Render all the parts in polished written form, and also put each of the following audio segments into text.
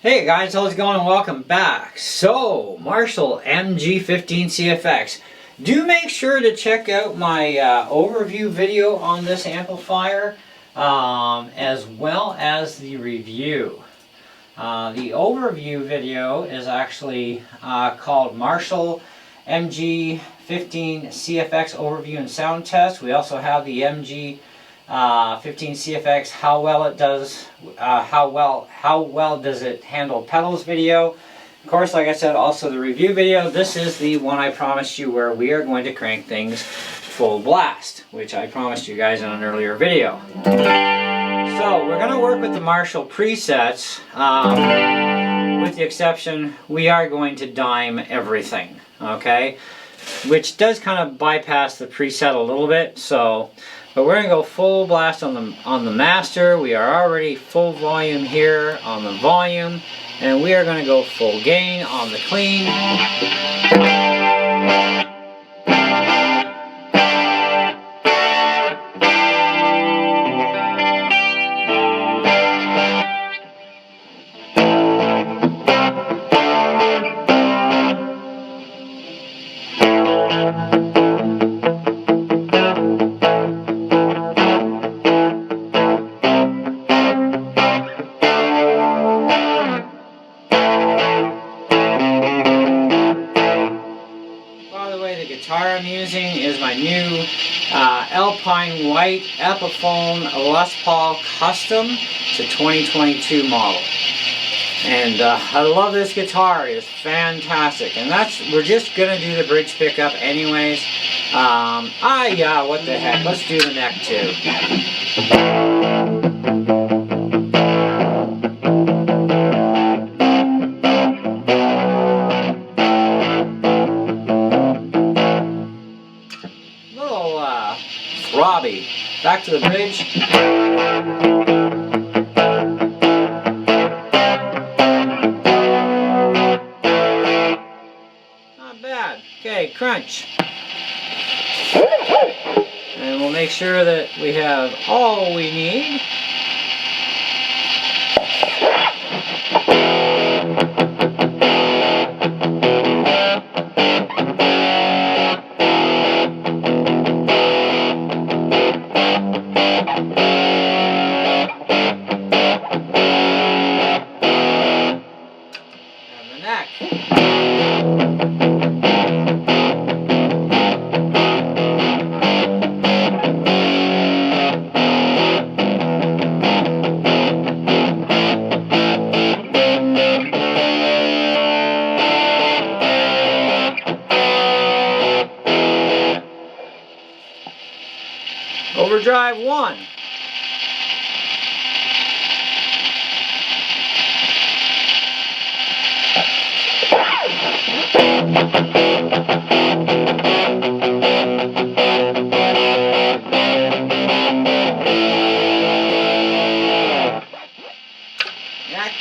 Hey guys, how's it going? Welcome back. So, Marshall MG15CFX. Do make sure to check out my overview video on this amplifier, as well as the review. The overview video is actually called Marshall MG15CFX Overview and Sound Test. We also have the MG15CFX how well it does, how well does it handle pedals video. Of course, like I said, also the review video. This is the one I promised you where we are going to crank things full blast, which I promised you guys in an earlier video. So we're going to work with the Marshall presets, with the exception we are going to dime everything, okay? Which does kind of bypass the preset a little bit, but we're going to go full blast on the master. We are already full volume here on the volume, and we are going to go full gain on the clean. The guitar I'm using is my new Alpine White Epiphone Les Paul Custom. It's a 2022 model, and I love this guitar. It's fantastic, and we're just gonna do the bridge pickup anyways. Yeah, what the heck? Let's do the neck too. Robbie, back to the bridge. Not bad. Okay, crunch. And we'll make sure that we have all we need. Overdrive 1. Neck.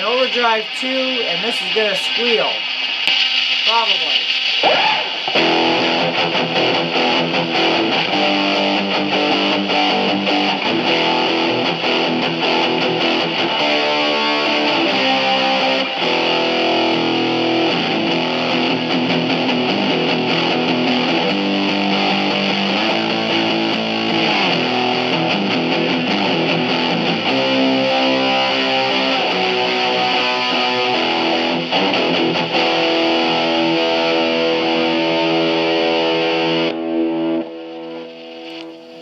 Overdrive 2, and this is going to squeal. Probably.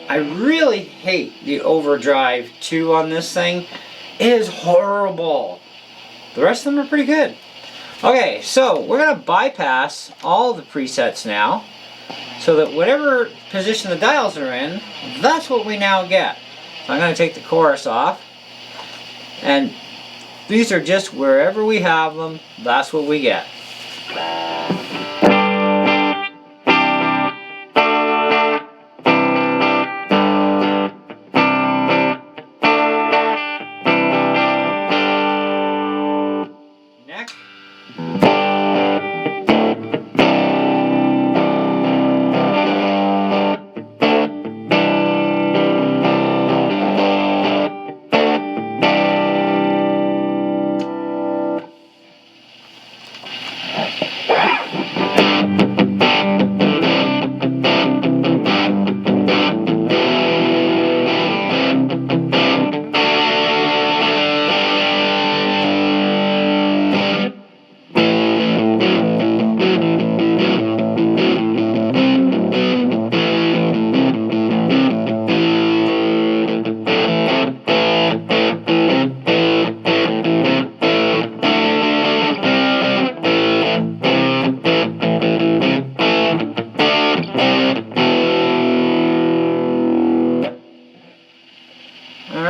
I really hate the overdrive 2 on this thing. It is horrible. The rest of them are pretty good. Okay, so we're going to bypass all the presets now, so that whatever position the dials are in, that's what we now get. So I'm going to take the chorus off, and these are just wherever we have them, that's what we get.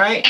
right.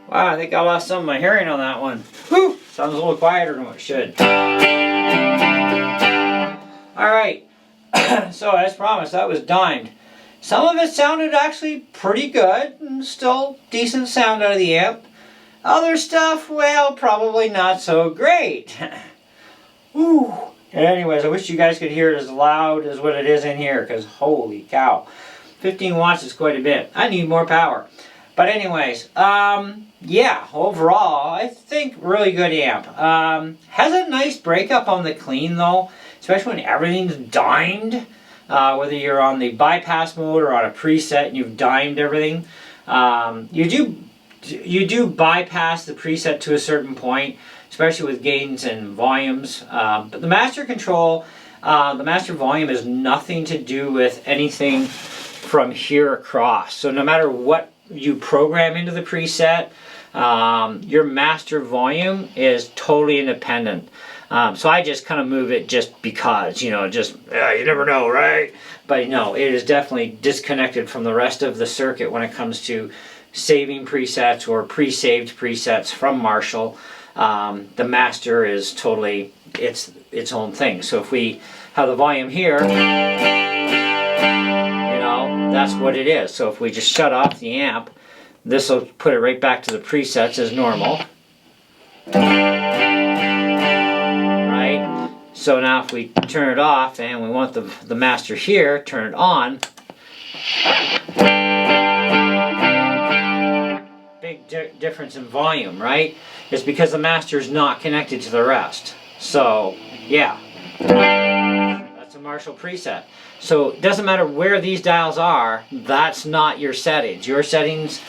Wow, I think I lost some of my hearing on that one. Whew! Sounds a little quieter than what it should. Alright, so as promised, that was dimed. Some of it sounded actually pretty good, and still decent sound out of the amp. Other stuff, well, probably not so great. Whew. Anyways, I wish you guys could hear it as loud as what it is in here, because holy cow. 15 watts is quite a bit. I need more power. But anyways, yeah, overall, I think really good amp. Has a nice breakup on the clean though, especially when everything's dimed. Whether you're on the bypass mode or on a preset and you've dimed everything. You do bypass the preset to a certain point, especially with gains and volumes. But the master control, the master volume has nothing to do with anything from here across. So no matter what you program into the preset, your master volume is totally independent. So I just kind of move it just because, you know, just, you never know, right? But no, it is definitely disconnected from the rest of the circuit when it comes to saving presets or pre-saved presets from Marshall. The master is totally its own thing. So if we have the volume here, that's what it is. So if we just shut off the amp, this will put it right back to the presets as normal. Right? So now if we turn it off and we want the master here, turn it on. Big difference in volume, right? It's because the master is not connected to the rest. So, yeah. That's a Marshall preset. So it doesn't matter where these dials are, that's not your settings. Your settings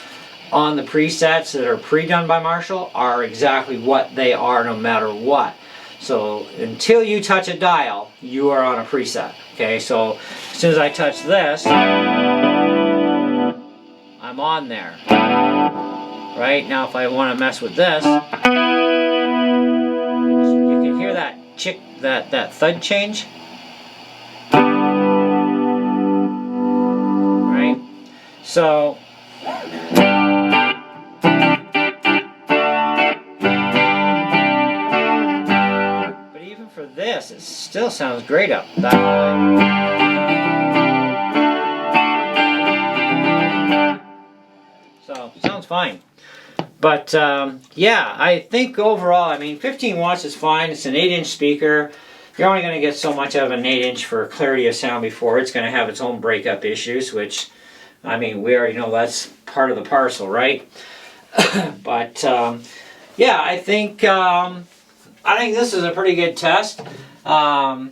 on the presets that are pre-done by Marshall are exactly what they are no matter what. So until you touch a dial, you are on a preset. Okay, so as soon as I touch this, I'm on there. Right, now if I want to mess with this, you can hear that that thud change. So, but even for this, it still sounds great up that high. So, sounds fine. But, yeah, I think overall, I mean, 15 watts is fine. It's an 8-inch speaker. You're only going to get so much out of an 8-inch for clarity of sound before it's going to have its own breakup issues, which, I mean, we already know that's part of the parcel, right? But yeah, I think this is a pretty good test. Now,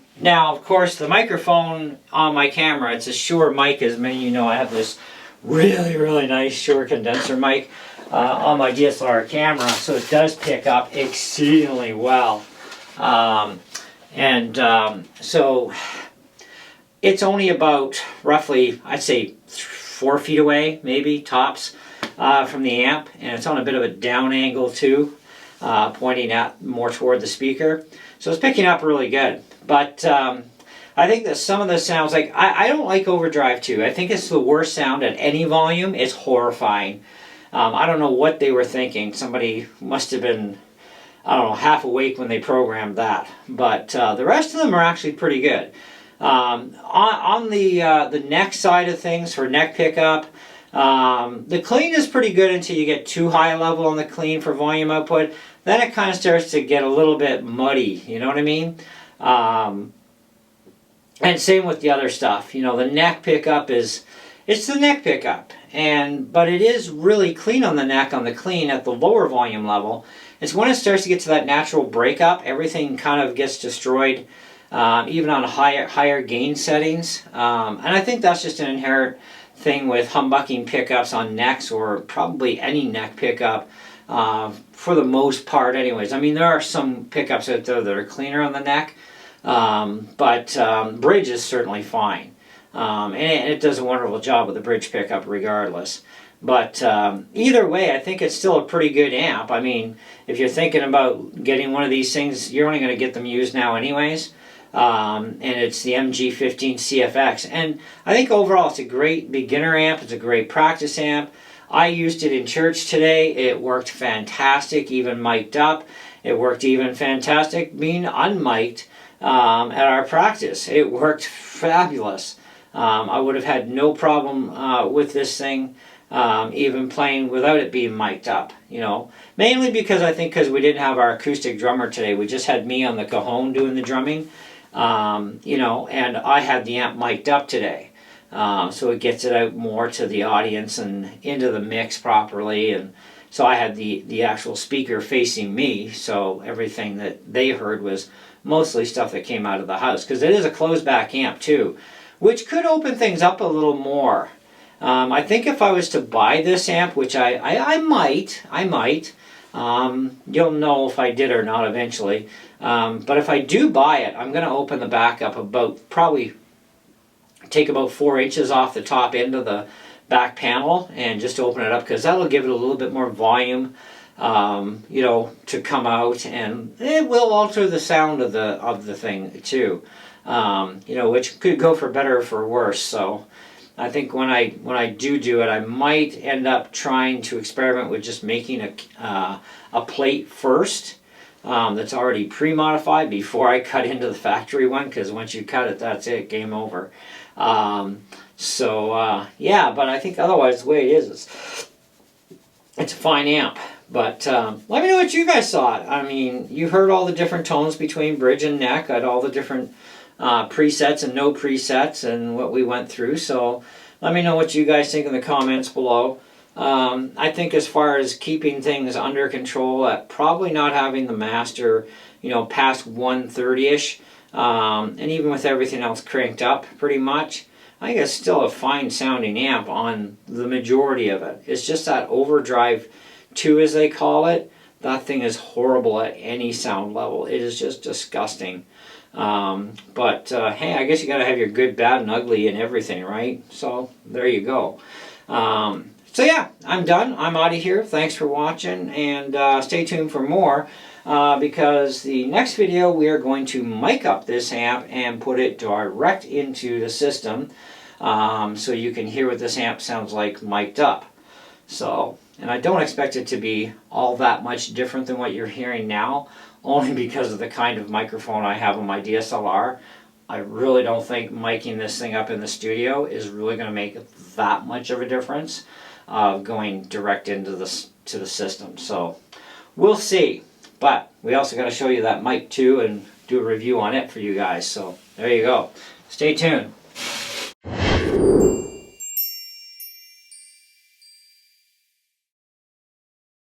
of course, the microphone on my camera, it's a Shure mic, as many of you know. I have this really, really nice Shure condenser mic on my DSLR camera, so it does pick up exceedingly well. So it's only about roughly, I'd say 4 feet away, maybe tops, from the amp, and it's on a bit of a down angle too, pointing at more toward the speaker. So it's picking up really good. But I think that some of the sounds, like I don't like overdrive too. I think it's the worst sound at any volume. It's horrifying. I don't know what they were thinking. Somebody must have been, I don't know, half awake when they programmed that. But the rest of them are actually pretty good. On the neck side of things, for neck pickup, the clean is pretty good until you get too high a level on the clean for volume output. Then it kind of starts to get a little bit muddy, you know what I mean? And same with the other stuff. You know, the neck pickup it's the neck pickup. But it is really clean on the neck, on the clean at the lower volume level. It's when it starts to get to that natural breakup, everything kind of gets destroyed. Even on higher gain settings. And I think that's just an inherent thing with humbucking pickups on necks, or probably any neck pickup, for the most part anyways. I mean, there are some pickups out there that are cleaner on the neck, but bridge is certainly fine. And it does a wonderful job with the bridge pickup regardless. But either way, I think it's still a pretty good amp. I mean, if you're thinking about getting one of these things, you're only going to get them used now anyways. And it's the MG15CFX, and I think overall it's a great beginner amp. It's a great practice amp. I used it in church today. It worked fantastic, even mic'd up. It worked even fantastic being unmic'd at our practice. It worked fabulous. I would have had no problem with this thing, even playing without it being mic'd up, you know. Mainly because I think we didn't have our acoustic drummer today. We just had me on the cajon doing the drumming. You know, and I had the amp mic'd up today, so it gets it out more to the audience and into the mix properly, and so I had the actual speaker facing me, so everything that they heard was mostly stuff that came out of the house, because it is a closed back amp too, which could open things up a little more. I think if I was to buy this amp, which I might, you'll know if I did or not eventually. But if I do buy it, I'm going to open the back up probably take about 4 inches off the top end of the back panel and just open it up, because that'll give it a little bit more volume, you know, to come out, and it will alter the sound of the thing too, you know, which could go for better or for worse. So I think when I do it, I might end up trying to experiment with just making a plate first. That's already pre-modified before I cut into the factory one, because once you cut it, that's it, game over. Yeah, but I think otherwise the way it is, it's a fine amp. But let me know what you guys thought. I mean, you heard all the different tones between bridge and neck, at all the different presets and no presets, and what we went through. So let me know what you guys think in the comments below. I think as far as keeping things under control, at probably not having the master, you know, past 130-ish, and even with everything else cranked up pretty much, I think it's still a fine sounding amp on the majority of it. It's just that overdrive 2, as they call it, that thing is horrible at any sound level. It is just disgusting. Hey, I guess you gotta have your good, bad, and ugly and everything, right? So there you go. So yeah, I'm done. I'm out of here. Thanks for watching, and stay tuned for more, because the next video we are going to mic up this amp and put it direct into the system, so you can hear what this amp sounds like mic'd up. So, and I don't expect it to be all that much different than what you're hearing now, only because of the kind of microphone I have on my DSLR. I really don't think miking this thing up in the studio is really going to make that much of a difference, going direct into the system. So we'll see. But we also got to show you that mic too and do a review on it for you guys. So there you go. Stay tuned.